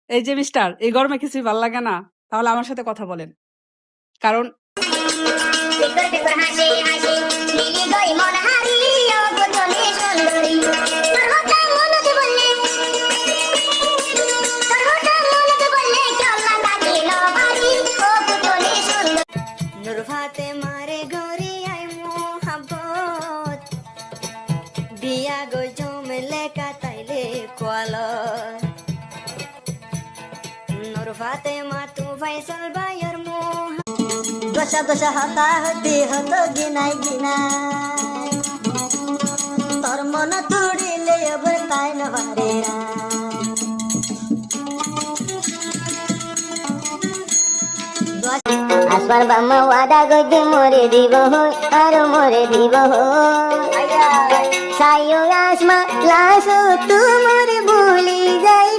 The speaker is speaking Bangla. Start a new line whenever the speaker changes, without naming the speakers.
এই যে মিস্টার, এই গরমে কিছুই ভাল লাগে না? তাহলে আমার সাথে কথা বলেন। কারণ
মারে ঘরে আই মোহাম্মত দিয়া গই জমলে কাটাইলে কোয়াল নূর ফাতেমা তু ফাইসাল বায়ার মোহ দশা দশা হতা হতি হতো গিনাই গিনাই তোর মন তুড়িলে এবার তাই না পারে আসবার বাম্মা ওয়াদা গদি মরে দিব আর মরে দিব সাইও আসমা লাশ তোমার ভুলি যাই